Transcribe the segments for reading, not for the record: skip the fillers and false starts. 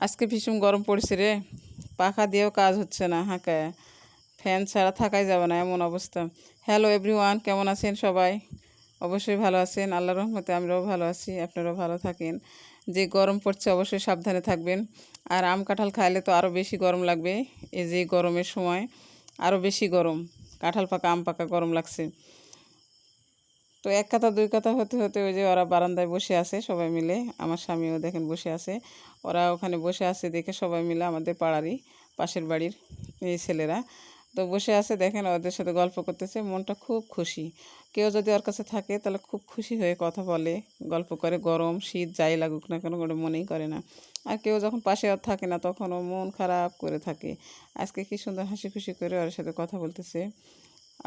আজকে ভীষণ গরম পড়েছে রে, পাখা দিয়েও কাজ হচ্ছে না, হাঁকায় ফ্যান ছাড়া থাকাই যাবে না এমন অবস্থা। হ্যালো এভরিওয়ান, কেমন আছেন সবাই? অবশ্যই ভালো আছেন, আল্লাহর রহমতে আমরাও ভালো আছি, আপনারাও ভালো থাকেন। যে গরম পড়ছে অবশ্যই সাবধানে থাকবেন। আর আম কাঁঠাল খাইলে তো আরও বেশি গরম লাগবে। এই যে গরমের সময় আরও বেশি গরম, কাঁঠাল পাকা আম পাকা গরম লাগছে। তো এক কথা দুই কথা হতে হতে ওই যে ওরা বারান্দায় বসে আছে সবাই মিলে, আমার স্বামীও দেখেন বসে আছে। ওরা ওখানে বসে আছে দেখে সবাই মিলে, আমাদের পাড়ারই পাশের বাড়ির এই ছেলেরা তো বসে আছে, দেখেন ওদের সাথে গল্প করতেছে, মনটা খুব খুশি। কেউ যদি ওর কাছে থাকে তাহলে খুব খুশি হয়ে কথা বলে, গল্প করে, গরম শীত যাই লাগুক না কেন ওটা মনেই করে না। আর কেউ যখন পাশে আর থাকে না তখন ও মন খারাপ করে থাকে। আজকে কি সুন্দর হাসি খুশি করে ওর সাথে কথা বলতেছে,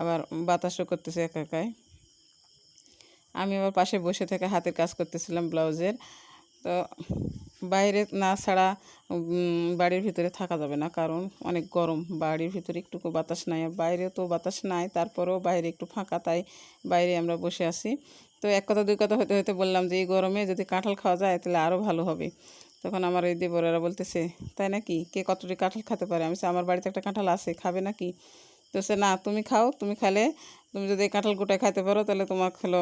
আবার বাতাসও করতেছে একাকায়। আমি আবার পাশে বসে থেকে হাতের কাজ করতেছিলাম ব্লাউজের। তো বাইরে না ছাড়া বাড়ির ভিতরে থাকা যাবে না, কারণ অনেক গরম। বাড়ির ভিতরে একটুকু বাতাস নাই, আর বাইরেও তো বাতাস নাই, তারপরেও বাইরে একটু ফাঁকা, তাই বাইরে আমরা বসে আছি। তো এক কথা দুই কথা হতে হতে বললাম যে এই গরমে যদি কাঁঠাল খাওয়া যায় তাহলে আরও ভালো হবে। তখন আমার এই দেবরেরা বলতেছে, তাই নাকি, কে কতটি কাঁঠাল খেতে পারে? আমি আমার বাড়িতে একটা কাঁঠাল আছে, খাবে নাকি? তো সে না, তুমি খাও, তুমি খালে, তুমি যদি এই কাঁঠাল গোটায় খাইতে পারো তাহলে তোমাকে হলো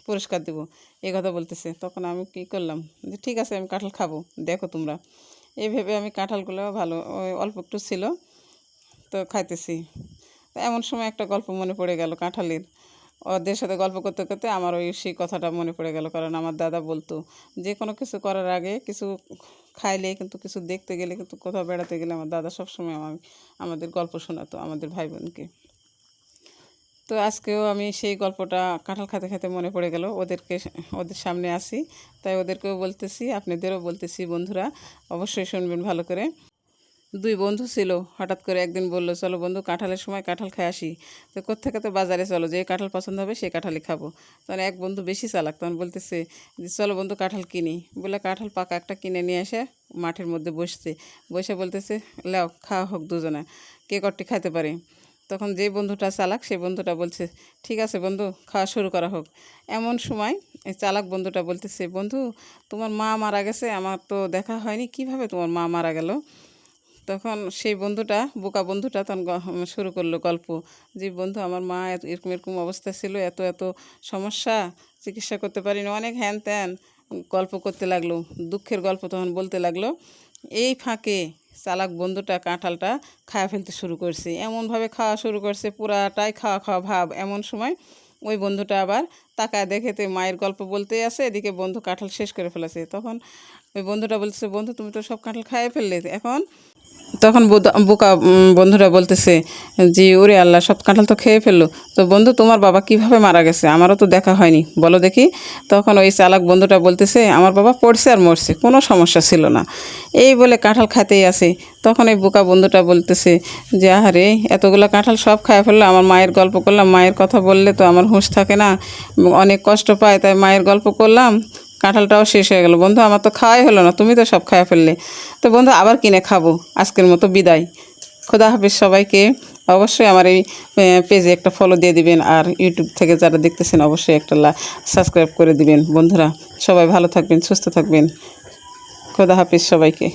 পুরস্কার দেবো, এই কথা বলতেছে। তখন আমি কী করলাম, যে ঠিক আছে আমি কাঁঠাল খাবো, দেখো তোমরা। এই ভেবে আমি কাঁঠালগুলো ভালো ওই অল্প একটু ছিল তো খাইতেছি। তো এমন সময় একটা গল্প মনে পড়ে গেল কাঁঠালের। ওদের সাথে গল্প করতে করতে আমার ওই সেই কথাটা মনে পড়ে গেল, কারণ আমার দাদা বলতো যে কোনো কিছু করার আগে, কিছু খাইলে কিন্তু, কিছু দেখতে গেলে কিন্তু, কোথাও বেড়াতে গেলে আমার দাদা সবসময় আমাদের গল্প শোনাতো, আমাদের ভাই বোনকে। তো আজকেও আমি সেই গল্পটা কাঁঠাল খেতে খেতে মনে পড়ে গেল, ওদের সামনে আসি, তাই ওদেরকেও বলতেছি, আপনাদেরও বলতেছি, বন্ধুরা অবশ্যই শুনবেন ভালো করে। দুই বন্ধু ছিল, হঠাৎ করে একদিন বললো, চলো বন্ধু কাঁঠালের সময় কাঁঠাল খেয়ে আসি। তো কোত্থেকে তো বাজারে চলো, যে কাঁঠাল পছন্দ হবে সেই কাঁঠালই খাবো। তখন এক বন্ধু বেশি চালাক, তখন বলতেছে যে চলো বন্ধু কাঁঠাল কিনি। বলে কাঁঠাল পাকা একটা কিনে নিয়ে এসে মাঠের মধ্যে বসছে, বসে বলতেছে, লাও খাওয়া হোক দুজনে, কে কটি খাইতে পারে। তখন যে বন্ধুটা চালাক সেই বন্ধুটা বলছে, ঠিক আছে বন্ধু, খাওয়া শুরু করা হোক। এমন সময় এই চালাক বন্ধুটা বলতেছে, বন্ধু তোমার মা মারা গেছে, আমার তো দেখা হয়নি, কিভাবে তোমার মা মারা গেল? তখন সেই বন্ধুটা, বোকা বন্ধুটা, তখন শুরু করলো গল্প, যে বন্ধু আমার মা এরকম এরকম অবস্থা ছিল, এত এত সমস্যা, চিকিৎসা করতে পারিনি, অনেক হ্যান ত্যান গল্প করতে লাগলো, দুঃখের গল্প তখন বলতে লাগলো। এই ফাঁকে চালাক বন্ধুটা কাঁঠালটা খাওয়া ফেলতে শুরু করছে, এমনভাবে খাওয়া শুরু করছে, পুরাটাই খাওয়া খাওয়া ভাব। এমন সময় ওই বন্ধুটা আবার তাকায় দেখেতে মায়ের গল্প বলতেই আছে, এদিকে বন্ধু কাঁঠাল শেষ করে ফেলেছে। তখন ওই বন্ধুটা বলছে, বন্ধু তুমি তো সব কাঁঠাল খাইয়ে ফেললে এখন। তখন বোকা বন্ধুরা বলতেছে যে ওরে আল্লাহ, সব কাঁঠাল তো খেয়ে ফেললো, তো বন্ধু তোমার বাবা কিভাবে মারা গেছে, আমারও তো দেখা হয়নি, বলো দেখি। তখন ওই চালাক বন্ধুটা বলতেছে, আমার বাবা পড়ছে আর মরছে, কোনো সমস্যা ছিল না, এই বলে কাঁঠাল খাইতেই আসে। তখন এই বোকা বন্ধুটা বলতেছে যে আহারে, এতগুলো কাঁঠাল সব খাইয়ে ফেললো, আমার মায়ের গল্প করলাম, মায়ের কথা বললে তো আমার হুঁশ থাকে না, অনেক কষ্ট পায়, তাই মায়ের গল্প করলাম, কাঁঠালটাও শেষ হয়ে গেল। বন্ধু আমার তো খাওয়াই হলো না, তুমি তো সব খাইয়ে ফেললে, তো বন্ধু আবার কিনে খাবো, আজকের মতো বিদায়, খোদা হাফেজ সবাইকে। অবশ্যই আমার এই পেজে একটা ফলো দিয়ে দিবেন, আর ইউটিউব থেকে যারা দেখতেছেন অবশ্যই একটা সাবস্ক্রাইব করে দিবেন। বন্ধুরা সবাই ভালো থাকবেন, সুস্থ থাকবেন, খোদা হাফেজ সবাইকে।